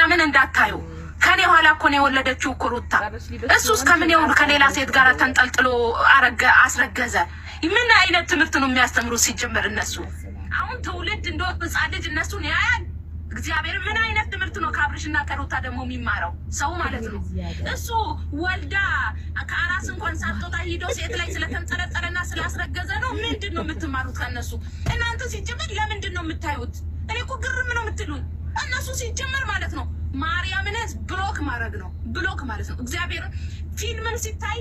ማርያምን እንዳታዩ ከኔ ኋላ እኮ ነው የወለደችው እኮ ሩታ። እሱስ ከምን ይሁን ከሌላ ሴት ጋር ተንጠልጥሎ አስረገዘ። ምን አይነት ትምህርት ነው የሚያስተምሩ ሲጀመር እነሱ? አሁን ትውልድ እንደው ህፃን ልጅ እነሱን ያያል። እግዚአብሔር ምን አይነት ትምህርት ነው ከአብርሽና ከሩታ ደግሞ የሚማረው ሰው ማለት ነው? እሱ ወልዳ ከአራስ እንኳን ሳትወጣ ሂዶ ሴት ላይ ስለተንጠለጠለና ስላስረገዘ ነው። ምንድን ነው የምትማሩት ከእነሱ? እናንተ ሲጀመር ለምንድን ነው የምታዩት? እኔ እኮ ግርም ነው የምትሉኝ። እነሱ ሲጀመር ማለት ነው ማርያምን ብሎክ ማድረግ ነው። ብሎክ ማለት ነው እግዚአብሔር ፊልምን ሲታይ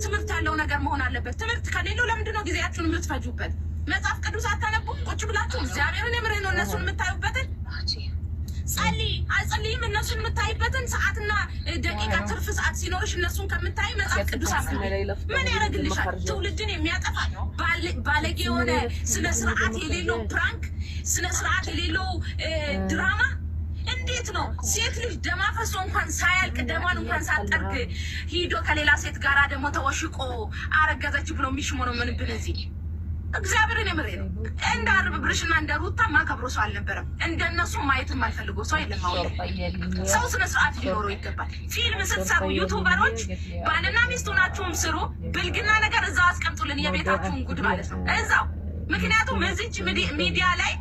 ትምህርት ያለው ነገር መሆን አለበት። ትምህርት ከሌለው ለምንድን ነው ጊዜያችሁን የምትፈጁበት? መጽሐፍ ቅዱስ አታነቡም? ቁጭ ብላችሁ እግዚአብሔርን የምሬን ነው እነሱን የምታዩበትን ጸልይ አልጸልይም እነሱን የምታይበትን ሰዓትና ደቂቃ ትርፍ ሰዓት ሲኖርሽ እነሱን ከምታይ መጽሐፍ ቅዱስ ምን ያደርግልሻል? ትውልድን የሚያጠፋ ባለጌ የሆነ ስነ ስርዓት የሌለው ፕራንክ፣ ስነ ስርዓት የሌለው ድራማ። እንዴት ነው ሴት ልጅ ደማ ፈሶ እንኳን ሳያልቅ ደማን እንኳን ሳጠርግ ሂዶ ከሌላ ሴት ጋራ ደግሞ ተወሽቆ አረገዘች ብሎ የሚሽሞ ነው? ምን ብን እዚህ እግዚአብሔርን የምሬ ነው። እንደ አርብብርሽና እንደ ሩታ ማከብሮ ሰው አልነበረም። እንደነሱ ማየትም አልፈልገው ሰው የለም። አሁን ሰው ስነ ስርዓት ሊኖረው ይገባል። ፊልም ስትሰሩ ዩቱበሮች ባልና ሚስት ሆናችሁም ስሩ። ብልግና ነገር እዛው አስቀምጡልን፣ የቤታችሁን ጉድ ማለት ነው እዛው። ምክንያቱም እዚች ሚዲያ ላይ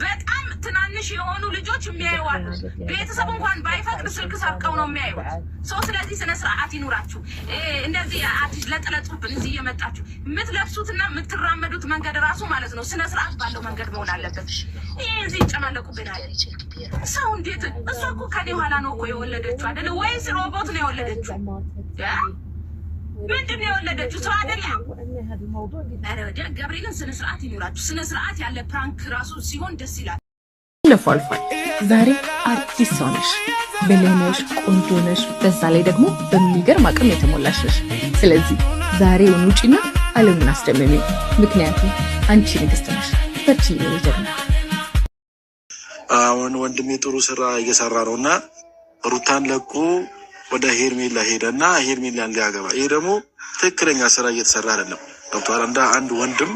በጣም ትናንሽ የሆኑ ልጆች የሚያዩዋሉ። ቤተሰብ እንኳን ባይፈቅድ ስልክ ሰብቀው ነው የሚያዩት ሰው። ስለዚህ ስነ ስርዓት ይኑራችሁ። እንደዚህ አዲስ ለጥለጡብን እዚህ እየመጣችሁ የምትለብሱትና የምትራመዱት መንገድ ራሱ ማለት ነው ስነ ስርዓት ባለው መንገድ መሆን አለበት። ይህ እዚህ ይጨማለቁብናል ሰው። እንዴት እሷ እኮ ከኔ ኋላ ነው እኮ የወለደችው አይደለ ወይስ ሮቦት ነው የወለደችው? ምንድን ነው የወለደችው? ሰው አይደለም። ገብርኤልን ስነ ስርዓት ይኑራችሁ። ስነ ስርዓት ያለ ፕራንክ ራሱ ሲሆን ደስ ይላል። አልፎ አልፏል። ዛሬ አርቲስት ሰው ነሽ፣ ብልህ ነሽ፣ ቆንጆ ነሽ፣ በዛ ላይ ደግሞ በሚገርም አቅም የተሞላሽ ነሽ። ስለዚህ ዛሬውን ውጪና ዓለምን አስደምሚ። ምክንያቱም አንቺ ንግስት ነሽ። በርቺ ይጀምራል። አሁን ወንድሜ ጥሩ ስራ እየሰራ ነውና ሩታን ለቁ ወደ ሄርሜላ ሄደና ሄርሜላን ሊያገባ። ይሄ ደግሞ ትክክለኛ ስራ እየተሰራ አይደለም። ዶክተር እንደ አንድ ወንድም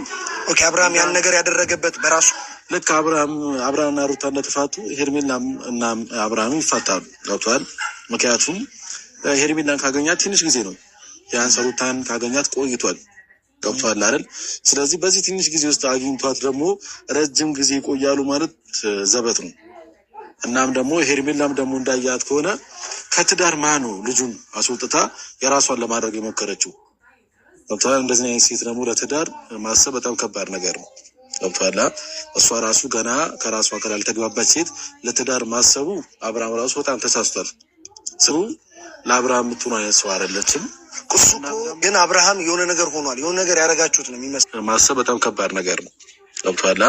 ኦኬ፣ አብርሃም ያን ነገር ያደረገበት በራሱ ልክ አብርሃምና ሩታ እንደተፋቱ ሄርሜላም እና አብርሃም ይፋታሉ። ዶክተር ምክንያቱም ሄርሜላን ካገኛት ትንሽ ጊዜ ነው፣ ያን ሩታን ካገኛት ቆይቷል። ገብቷል አይደል? ስለዚህ በዚህ ትንሽ ጊዜ ውስጥ አግኝቷት ደግሞ ረጅም ጊዜ ይቆያሉ ማለት ዘበት ነው። እናም ደግሞ ሄርሜላም ደግሞ እንዳያት ከሆነ ከትዳር ማኑ ልጁን አስወጥታ የራሷን ለማድረግ የሞከረችው ገብቷል። እንደዚህ አይነት ሴት ደግሞ ለትዳር ማሰብ በጣም ከባድ ነገር ነው። ገብቷል። እሷ ራሱ ገና ከራሷ ጋር ያልተግባባች ሴት ለትዳር ማሰቡ አብርሃም ራሱ በጣም ተሳስቷል። ስሙ ለአብርሃም የምትሆን አይነት ሰው አይደለችም። እሱ ግን አብርሃም የሆነ ነገር ሆኗል። የሆነ ነገር ያደረጋችሁት ነው የሚመስለው። ማሰብ በጣም ከባድ ነገር ነው። ገብቷል።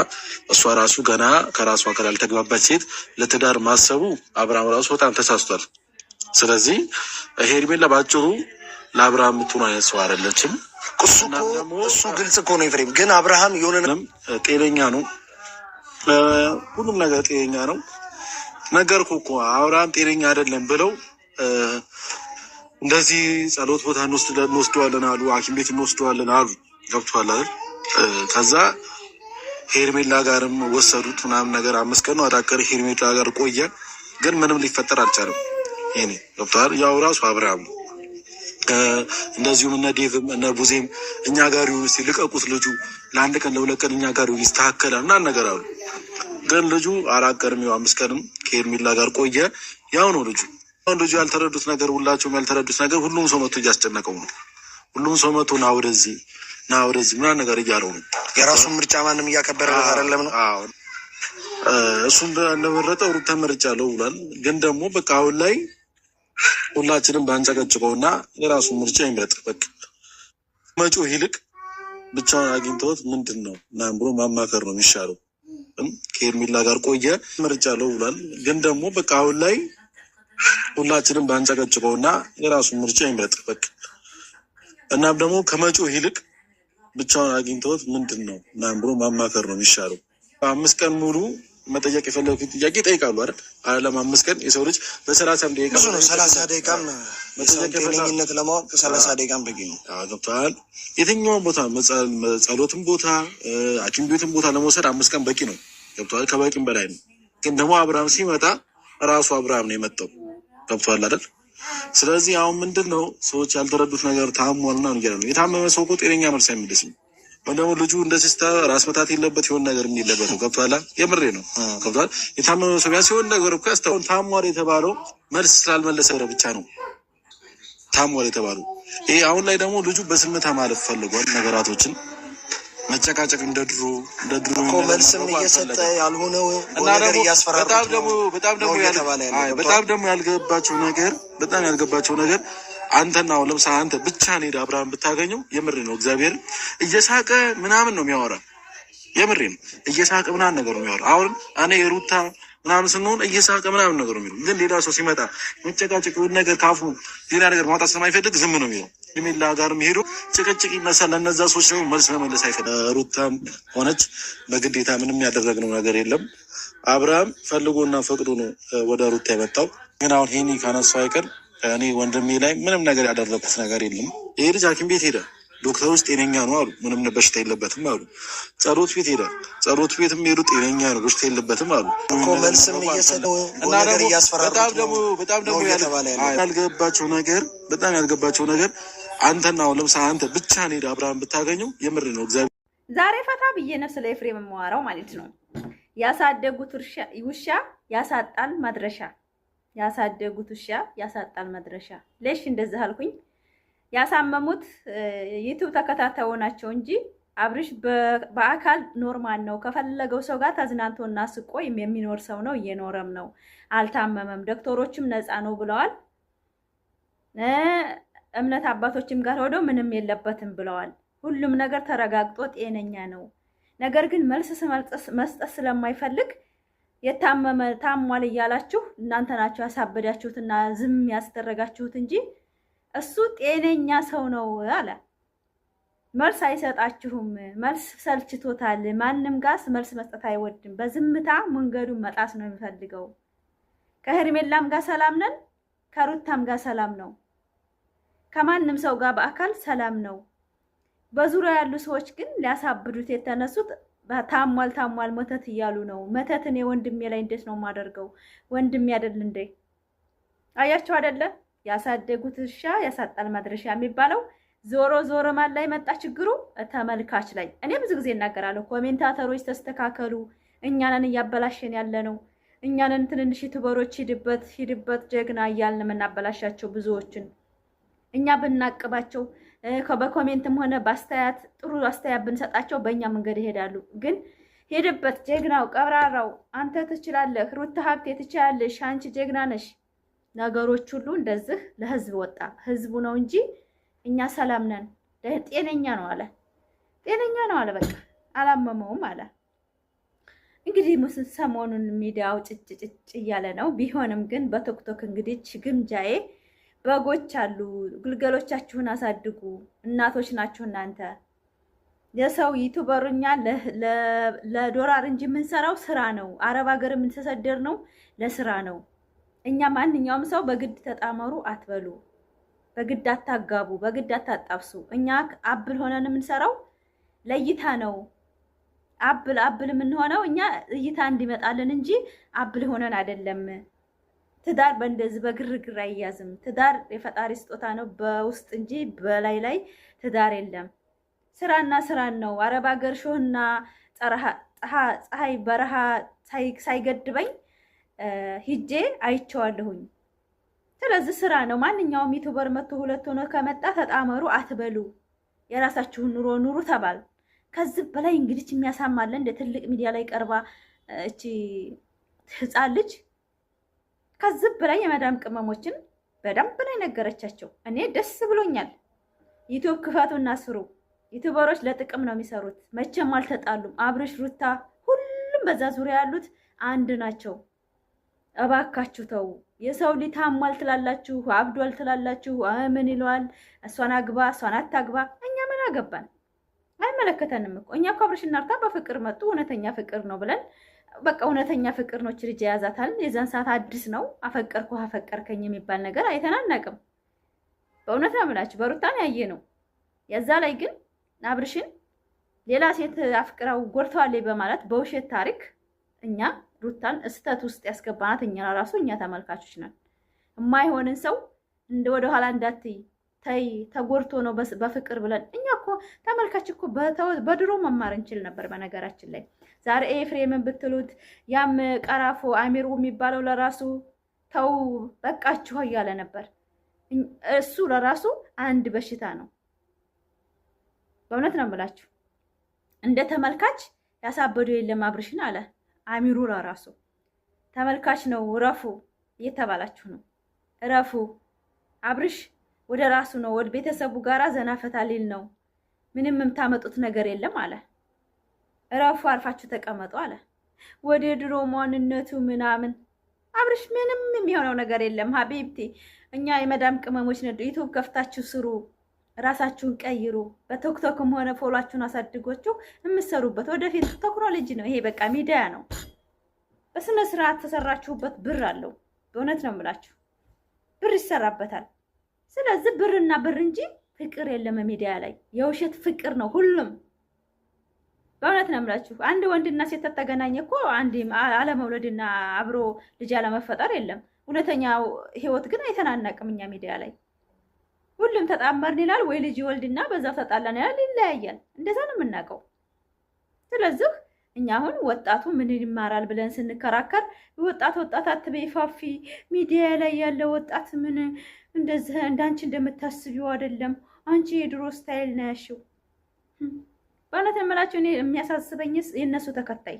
እሷ ራሱ ገና ከራሷ ጋር ያልተግባባች ሴት ለትዳር ማሰቡ አብርሃም ራሱ በጣም ተሳስቷል። ስለዚህ ሄርሜላ ባጭሩ ለአብርሃም የምትሆን አይነት ሰው አይደለችም። እሱ ግልጽ እኮ ነው ኤፍሬም። ግን አብርሃም የሆነ ጤነኛ ነው፣ ሁሉም ነገር ጤነኛ ነው። ነገርኩህ እኮ አብርሃም ጤነኛ አይደለም ብለው እንደዚህ ጸሎት ቦታ እንወስደዋለን አሉ፣ ሐኪም ቤት እንወስደዋለን አሉ። ገብቶሃል አይደል? ከዛ ሄርሜላ ጋርም ወሰዱት ምናምን ነገር 5 ቀን ነው አዳቀር ሄርሜላ ጋር ቆየ። ግን ምንም ሊፈጠር አልቻለም። ይሄኔ ገብቶሃል? ያው ራሱ አብርሃም ነው። እንደዚሁም እነ ዴቭም እነ ቡዜም እኛ ጋር ይሁን እስኪ ልቀቁት፣ ልጁ ለአንድ ቀን ለ2 ቀን እኛ ጋር ይሁን ይስተካከላል ምናምን ነገር አሉ። ግን ልጁ 4 ቀንም ያው 5 ቀንም ከሄርሜላ ጋር ቆየ። ያው ነው ልጁ። አሁን ልጁ ያልተረዱት ነገር፣ ሁላቸውም ያልተረዱት ነገር፣ ሁሉም ሰው መጥቶ እያስጨነቀው ነው። ሁሉም ሰው መጥቶ ና ወደዚህ ምናምን ነገር እያለው ነው። የራሱን ምርጫ ማንም እያከበረለት አይደለም ነው። አዎ እሱ እንደመረጠው ሩታ መርጫለሁ ብሏል። ግን ደግሞ በቃ አሁን ላይ ሁላችንም ባንጨቀጭቀውና የራሱን ምርጫ ይምረጥ። በቃ መጮህ ይልቅ ብቻውን አግኝተውት ምንድን ነው ምናምን ብሎ ማማከር ነው የሚሻለው። ከሄርሜላ ጋር ቆየ መርጫለሁ ብሏል። ግን ደግሞ በቃ አሁን ላይ ሁላችንም ባንጨቀጭቀውና የራሱን ምርጫ ይምረጥ። በቃ እናም ደግሞ ከመጮህ ይልቅ ብቻውን አግኝተውት ምንድን ነው ምናምን ብሎ ማማከር ነው የሚሻለው። 5 ቀን ሙሉ መጠየቅ የፈለጉት ጥያቄ ይጠይቃሉ አይደል? አለም 5 ቀን የሰው ልጅ በ30 ደቂቃ ብዙ ነው። 30 ደቂቃም ጤነኝነት ለማወቅ 30 ደቂቃም በቂ ነው። ገብቶሃል? የትኛውን ቦታ ጸሎትም ቦታ ሐኪም ቤትም ቦታ ለመውሰድ 5 ቀን በቂ ነው። ገብቶሃል? ከበቂም በላይ ነው። ግን ደግሞ አብርሃም ሲመጣ ራሱ አብርሃም ነው የመጣው። ገብቷል አይደል? ስለዚህ አሁን ምንድነው ሰዎች ያልተረዱት ነገር ታሟልና ነው። የታመመ ሰው እኮ ጤነኛ መልስ አይመልስም። ደግሞ ልጁ እንደ ሲስታ ራስ መታት የለበት የሆነ ነገር የሚለበት ነው። ገብቷል? የምሬ ነው። ገብቷል? የታመመ ሰው ቢያንስ የሆነ ነገር እኮ ያስታውን። ታሟል የተባለው መልስ ስላልመለሰ ብቻ ነው ታሟል የተባለው። ይሄ አሁን ላይ ደግሞ ልጁ በስምታ ማለፍ ፈልጓል ነገራቶችን መጨቃጨቅ እንደ ድሮ እኮ መልስም እየሰጠ ያልሆነው ነገር እያስፈራራ በጣም ደግሞ ያልገባቸው ነገር አንተና አሁን ለምሳሌ አንተ ብቻ ሄደ አብርሃም ብታገኘው የምሬ ነው እግዚአብሔር እየሳቀ ምናምን ነው የሚያወራ። የምሬ ነው እየሳቀ ምናምን ነገር ነው የሚያወራ። አሁን እኔ የሩታ ምናምን ስንሆን እየሳቀ ምናምን ነገር ነው የሚለው። ግን ሌላ ሰው ሲመጣ መጨቃጨቅ ነገር ካፉ ሌላ ነገር ማውጣት ስለማይፈልግ ዝም ነው የሚለው። ሄርሜላ ጋር ሄዶ ጭቅጭቅ ይነሳል። ለእነዛ ሰዎች ደግሞ መልስ መመለስ አይፈልግም። ሩታም ሆነች በግዴታ ምንም ያደረግነው ነገር የለም። አብርሃም ፈልጎና ፈቅዶ ነው ወደ ሩታ የመጣው። ግን አሁን ሄኒ ካነሳው አይቀር እኔ ወንድሜ ላይ ምንም ነገር ያደረግኩት ነገር የለም። ይሄ ልጅ ሐኪም ቤት ሄደ፣ ዶክተር ውስጥ ጤነኛ ነው አሉ፣ ምንም በሽታ የለበትም አሉ። ጸሎት ቤት ሄደ፣ ጸሎት ቤትም ሄዱ፣ ጤነኛ ነው፣ በሽታ የለበትም አሉ እኮ መልስም እየሰጠው ነገር እያስፈራራ። በጣም ደግሞ ያልገባቸው ነገር አንተና አሁን ለምሳሌ አንተ ብቻ ሄደ አብርሃም ብታገኘው የምር ነው እግዚአብሔር። ዛሬ ፈታ ብዬ ነው ስለ ኤፍሬም የማወራው ማለት ነው። ያሳደጉት ውሻ ያሳጣል መድረሻ፣ ያሳደጉት ውሻ ያሳጣል መድረሻ። ለሽ እንደዚህ አልኩኝ። ያሳመሙት ዩቲዩብ ተከታታዩ ናቸው እንጂ አብርሽ በአካል ኖርማል ነው። ከፈለገው ሰው ጋር ተዝናንቶና ስቆ የሚኖር ሰው ነው፣ እየኖረም ነው፣ አልታመመም። ዶክተሮችም ነፃ ነው ብለዋል። እምነት አባቶችም ጋር ሄዶ ምንም የለበትም ብለዋል። ሁሉም ነገር ተረጋግጦ ጤነኛ ነው። ነገር ግን መልስ መስጠት ስለማይፈልግ የታመመ ታሟል እያላችሁ እናንተ ናችሁ ያሳበዳችሁትና ዝም ያስደረጋችሁት እንጂ እሱ ጤነኛ ሰው ነው አለ። መልስ አይሰጣችሁም። መልስ ሰልችቶታል። ማንም ጋር መልስ መስጠት አይወድም። በዝምታ መንገዱን መጣስ ነው የሚፈልገው። ከሄርሜላም ጋር ሰላም ነን፣ ከሩታም ጋር ሰላም ነው። ከማንም ሰው ጋር በአካል ሰላም ነው። በዙሪያ ያሉ ሰዎች ግን ሊያሳብዱት የተነሱት ታሟል መተት እያሉ ነው። መተትን የወንድሜ ላይ እንዴት ነው የማደርገው? ወንድሜ አይደል እንዴ? አያችሁ አይደለ? ያሳደጉት ውሻ ያሳጣል መድረሻ የሚባለው ዞሮ ማን ላይ መጣ ችግሩ? ተመልካች ላይ። እኔ ብዙ ጊዜ እናገራለሁ፣ ኮሜንታተሮች ተስተካከሉ፣ እኛንን እያበላሸን ያለ ነው። እኛንን ትንንሽ ዩቲዩበሮች ሂድበት ጀግና እያልን የምናበላሻቸው ብዙዎችን እኛ ብናቅባቸው በኮሜንትም ሆነ በአስተያየት ጥሩ አስተያየት ብንሰጣቸው በእኛ መንገድ ይሄዳሉ። ግን ሄድበት ጀግናው ቀብራራው አንተ ትችላለህ፣ ሩታ ሀብቴ ትችላለሽ፣ አንቺ ጀግና ነሽ። ነገሮች ሁሉ እንደዚህ ለህዝብ ወጣ። ህዝቡ ነው እንጂ እኛ ሰላም ነን፣ ጤነኛ ነው አለ። ጤነኛ ነው አለ። በቃ አላመመውም አለ። እንግዲህ ሰሞኑን ሚዲያው ጭጭ እያለ ነው። ቢሆንም ግን በቶክቶክ እንግዲህ ግምጃዬ በጎች አሉ፣ ግልገሎቻችሁን አሳድጉ። እናቶች ናችሁ እናንተ። የሰው ዩቲዩበርኛ ለዶላር እንጂ የምንሰራው ስራ ነው። አረብ ሀገር የምንተሰደር ነው ለስራ ነው። እኛ ማንኛውም ሰው በግድ ተጣመሩ አትበሉ፣ በግድ አታጋቡ፣ በግድ አታጣብሱ። እኛ አብል ሆነን የምንሰራው ለእይታ ነው። አብል የምንሆነው እኛ እይታ እንዲመጣልን እንጂ አብል ሆነን አይደለም። ትዳር በእንደዚህ በግርግር አይያዝም። ትዳር የፈጣሪ ስጦታ ነው በውስጥ እንጂ በላይ ትዳር የለም። ስራና ስራን ነው። አረብ ሀገር ሾህና ፀሐይ በረሃ ሳይገድበኝ ሂጄ አይቼዋለሁኝ። ስለዚህ ስራ ነው። ማንኛውም ዩቲዩበር መጥቶ ሁለት ሆኖ ከመጣ ተጣመሩ አትበሉ፣ የራሳችሁን ኑሮ ኑሩ ተባል። ከዚህ በላይ እንግዲህ የሚያሳማለ እንደ ትልቅ ሚዲያ ላይ ቀርባ እቺ ህፃን ልጅ ከዚህ በላይ የመዳም ቅመሞችን በደንብ ነው የነገረቻቸው። እኔ ደስ ብሎኛል። ዩቲዩብ ክፈቱና ስሩ። ዩቲዩበሮች ለጥቅም ነው የሚሰሩት። መቼም አልተጣሉም። አብርሽ፣ ሩታ፣ ሁሉም በዛ ዙሪያ ያሉት አንድ ናቸው። እባካችሁ ተው። የሰው ልጅ ታሟል ትላላችሁ፣ አብዷል ትላላችሁ። ምን ይለዋል? እሷን አግባ፣ እሷን አታግባ። እኛ ምን አገባን? አይመለከተንም እኮ። እኛ እኮ አብርሽና ሩታ በፍቅር መጡ። እውነተኛ ፍቅር ነው ብለን በቃ እውነተኛ ፍቅር ነው ልጅ የያዛታል። የዛን ሰዓት አዲስ ነው አፈቀርኩ አፈቀርከኝ የሚባል ነገር አይተናናቅም። በእውነት ነው የምላችሁ። በሩታን ያየ ነው። የዛ ላይ ግን አብርሽን ሌላ ሴት አፍቅራው ጎድተዋል በማለት በውሸት ታሪክ እኛ ሩታን እስተት ውስጥ ያስገባናት እኛ ራሱ እኛ ተመልካቾች ነን። የማይሆንን ሰው ወደ ኋላ እንዳትይ ተይ ተጎድቶ ነው በፍቅር ብለን እኛ እኮ ተመልካች እኮ በድሮ መማር እንችል ነበር። በነገራችን ላይ ዛሬ ኤፍሬምን ብትሉት ያም ቀራፎ አሚሩ የሚባለው ለራሱ ተው በቃችሁ እያለ ነበር። እሱ ለራሱ አንድ በሽታ ነው። በእውነት ነው የምላችሁ። እንደ ተመልካች ያሳበዱ የለም አብርሽን አለ አሚሩ ለራሱ ተመልካች ነው ረፉ እየተባላችሁ ነው። ረፉ አብርሽ ወደ ራሱ ነው ወደ ቤተሰቡ ጋራ ዘና ፈታ ሊል ነው። ምንም የምታመጡት ነገር የለም አለ። ረፉ አርፋችሁ ተቀመጡ አለ። ወደ ድሮ ማንነቱ ምናምን አብርሽ ምንም የሚሆነው ነገር የለም። ሀቢብቲ እኛ የመዳም ቅመሞች ነው። ዩቲዩብ ከፍታችሁ ስሩ፣ ራሳችሁን ቀይሩ። በቲክቶክም ሆነ ፎሎአችሁን አሳድጎችሁ የምትሰሩበት ወደፊት ቴክኖሎጂ ነው ይሄ። በቃ ሚዲያ ነው። በስነ ስርዓት ተሰራችሁበት ብር አለው። በእውነት ነው የምላችሁ ብር ይሰራበታል። ስለዚህ ብርና ብር እንጂ ፍቅር የለም ሚዲያ ላይ። የውሸት ፍቅር ነው ሁሉም። በእውነት ነው የምላችሁ። አንድ ወንድና ሴት ተገናኘ እኮ አንድ አለመውለድና አብሮ ልጅ አለመፈጠር የለም። እውነተኛው ህይወት ግን አይተናነቅም። እኛ ሚዲያ ላይ ሁሉም ተጣመርን ይላል ወይ ልጅ ወልድና በዛው ተጣላን ይላል፣ ይለያያል። እንደዛ ነው የምናውቀው። ስለዚህ እኛ አሁን ወጣቱ ምን ይማራል ብለን ስንከራከር ወጣት አትበይ ፋፊ፣ ሚዲያ ላይ ያለ ወጣት ምን እንደዚህ እንዳንቺ እንደምታስቢው አይደለም፣ አንቺ የድሮ ስታይል ነው ያሽው። በእውነት የምላቸው እኔ የሚያሳስበኝስ የእነሱ ተከታይ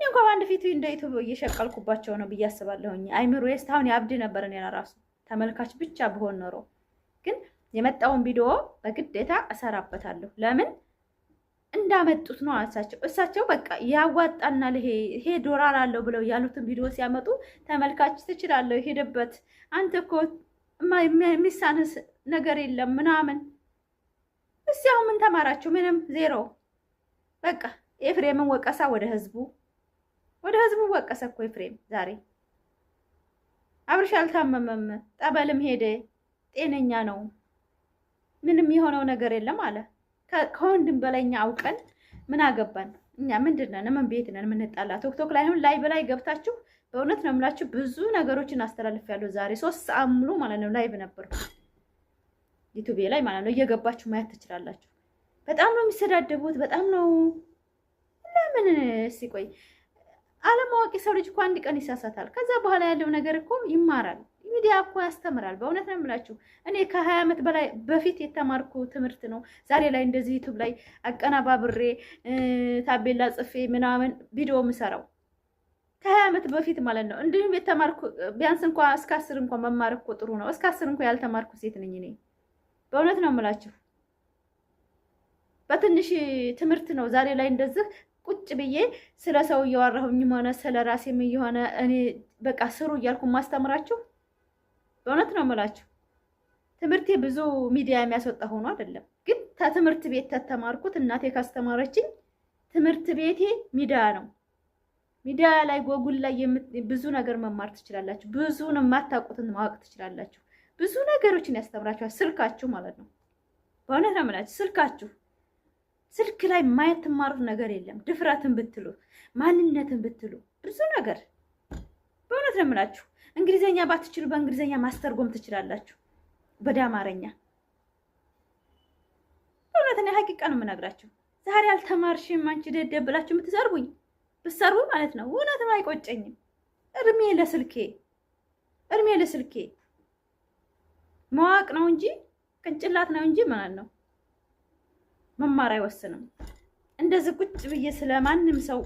እኔ እንኳን በአንድ ፊቱ እንደ ዩቱብ እየሸቀልኩባቸው ነው ብዬ አስባለሁኝ። አይምሮ እስካሁን ያብድ ነበር እኔ ራሱ ተመልካች ብቻ ብሆን ኖሮ። ግን የመጣውን ቪዲዮ በግዴታ እሰራበታለሁ። ለምን እንዳመጡት ነው እሳቸው በቃ ያዋጣናል ይሄ ዶላር አለው ብለው ያሉትን ቪዲዮ ሲያመጡ ተመልካች ትችላለህ ሄደበት፣ አንተ እኮ የሚሳንስ ነገር የለም ምናምን። እስቲ አሁን ምን ተማራችሁ? ምንም ዜሮ። በቃ ኤፍሬምን ወቀሳ ወደ ህዝቡ ወቀሰ እኮ ኤፍሬም። ዛሬ አብርሽ አልታመመም፣ ጠበልም ሄደ፣ ጤነኛ ነው፣ ምንም የሆነው ነገር የለም አለ። ከወንድም በላይኛ አውቀን ምን አገባን እኛ? ምንድነን? ምን ቤት ነን የምንጣላ? ቲክቶክ ላይ አሁን ላይ በላይ ገብታችሁ በእውነት ነው የምላችሁ ብዙ ነገሮችን አስተላልፌያለሁ። ዛሬ 3 ሰዓት ሙሉ ማለት ነው ላይቭ ነበርኩ ዩቲዩብ ላይ ማለት ነው። እየገባችሁ ማየት ትችላላችሁ። በጣም ነው የሚሰዳደቡት። በጣም ነው ለምን ሲቆይ አለማወቅ የሰው ልጅ እኮ አንድ ቀን ይሳሳታል። ከዛ በኋላ ያለው ነገር እኮ ይማራል። ሚዲያ እኮ ያስተምራል። በእውነት ነው የምላችሁ እኔ ከ20 ዓመት በላይ በፊት የተማርኩ ትምህርት ነው ዛሬ ላይ እንደዚህ ዩቲዩብ ላይ አቀናባብሬ ታቤላ ጽፌ ምናምን ቪዲዮ የምሰራው ከ20 ዓመት በፊት ማለት ነው። እንዲሁም የተማርኩ ቢያንስ እንኳን እስከ 10 እንኳን መማር እኮ ጥሩ ነው። እስከ 10 እንኳን ያልተማርኩ ሴት ነኝ እኔ። በእውነት ነው የምላችሁ በትንሽ ትምህርት ነው ዛሬ ላይ እንደዚህ ቁጭ ብዬ ስለ ሰው እያወራሁኝም ሆነ ስለ ራሴም እየሆነ እኔ በቃ ስሩ እያልኩ ማስተምራችሁ። በእውነት ነው የምላችሁ ትምህርቴ ብዙ ሚዲያ የሚያስወጣ ሆኖ አይደለም፣ ግን ከትምህርት ቤት ተተማርኩት። እናቴ ካስተማረችኝ ትምህርት ቤቴ ሚዲያ ነው። ሚዲያ ላይ ጎጉል ላይ ብዙ ነገር መማር ትችላላችሁ። ብዙን የማታውቁትን ማወቅ ትችላላችሁ። ብዙ ነገሮችን ያስተምራችኋል። ስልካችሁ ማለት ነው። በእውነት ነው የምላችሁ ስልክ ላይ ማየት ትማሩት ነገር የለም። ድፍረትን ብትሉ ማንነትን ብትሉ ብዙ ነገር በእውነት ነው የምላችሁ። እንግሊዘኛ ባትችሉ በእንግሊዘኛ ማስተርጎም ትችላላችሁ ወደ አማርኛ። በእውነት ነው ሀቂቃ ነው የምነግራችሁ። ዛሬ አልተማርሽም አንቺ ደደብ ብላችሁ የምትሰርቡኝ ብትሰርቡ ማለት ነው እውነትም አይቆጨኝም። እድሜ ለስልኬ መዋቅ ነው እንጂ ቅንጭላት ነው እንጂ ማለት ነው መማር አይወስንም። እንደዚህ ቁጭ ብዬ ስለማንም ሰው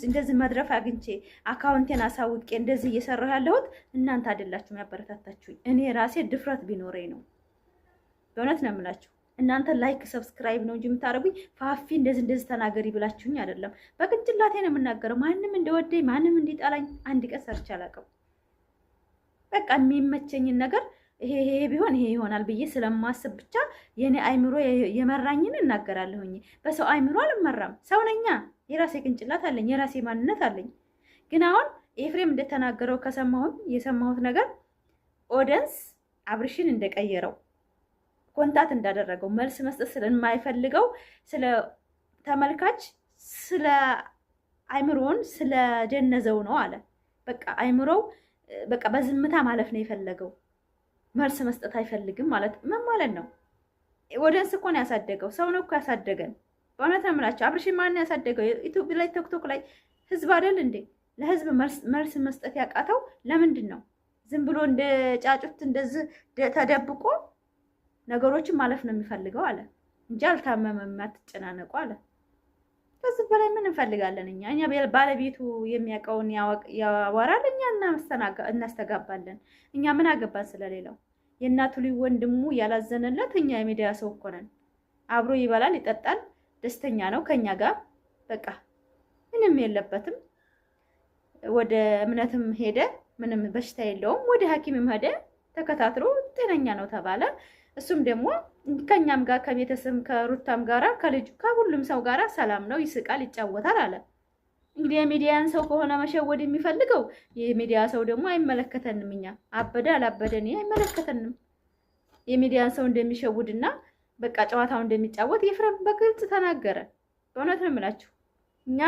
እንደዚህ መድረፍ አግኝቼ አካውንቴን አሳውቄ እንደዚህ እየሰራሁ ያለሁት እናንተ አይደላችሁም ያበረታታችሁኝ። እኔ ራሴ ድፍረት ቢኖረኝ ነው። በእውነት ነው የምላችሁ። እናንተ ላይክ ሰብስክራይብ ነው እንጂ የምታደርጉኝ ፋፊ እንደዚህ ተናገሪ ብላችሁኝ አይደለም። በቅንጭላቴ ነው የምናገረው። ማንም እንደወደኝ ማንም እንዲጠላኝ አንድ ቀን ሰርቼ አላውቅም። በቃ የሚመቸኝን ነገር ይሄ ቢሆን ይሄ ይሆናል ብዬ ስለማስብ ብቻ የኔ አይምሮ የመራኝን እናገራለሁኝ። በሰው አይምሮ አልመራም። ሰው ነኛ። የራሴ ቅንጭላት አለኝ፣ የራሴ ማንነት አለኝ። ግን አሁን ኤፍሬም እንደተናገረው የሰማሁት ነገር ኦዲየንስ አብርሽን እንደቀየረው ኮንታት እንዳደረገው መልስ መስጠት ስለማይፈልገው ስለ ተመልካች ስለ አይምሮን ስለደነዘው ነው አለ። በቃ አይምሮው በቃ በዝምታ ማለፍ ነው የፈለገው። መልስ መስጠት አይፈልግም ማለት ምን ማለት ነው? ወደንስ እኮ ነው ያሳደገው። ሰው ነው እኮ ያሳደገን። በእውነት ነው የምላቸው። አብርሽ ማን ያሳደገው? ዩቲዩብ ላይ ቲክቶክ ላይ ህዝብ አይደል እንዴ? ለህዝብ መልስ መስጠት ያቃተው ለምንድን ነው? ዝም ብሎ እንደ ጫጩት እንደዚህ ተደብቆ ነገሮችን ማለፍ ነው የሚፈልገው አለ እንጂ አልታመመም፣ አትጨናነቁ አለ። ከዚህ በላይ ምን እንፈልጋለን እኛ? ባለቤቱ የሚያውቀውን ያወራል፣ እኛ እናስተጋባለን። እኛ ምን አገባን ስለሌላው? የእናቱ ልጅ ወንድሙ ያላዘነለት እኛ የሚዲያ ሰው እኮ ነን። አብሮ ይበላል፣ ይጠጣል፣ ደስተኛ ነው ከኛ ጋር። በቃ ምንም የለበትም። ወደ እምነትም ሄደ፣ ምንም በሽታ የለውም። ወደ ሐኪምም ሄደ፣ ተከታትሎ ጤነኛ ነው ተባለ። እሱም ደግሞ ከኛም ጋር ከቤተሰብ ከሩታም ጋራ ከልጁ ከሁሉም ሰው ጋራ ሰላም ነው፣ ይስቃል፣ ይጫወታል አለ። እንግዲህ የሚዲያን ሰው ከሆነ መሸወድ የሚፈልገው የሚዲያ ሰው ደግሞ አይመለከተንም። እኛ አበደ አላበደ እኔ አይመለከተንም። የሚዲያን ሰው እንደሚሸውድና በቃ ጨዋታው እንደሚጫወት ኤፍሬም በግልጽ ተናገረ። በእውነት ነው የምላችሁ እኛ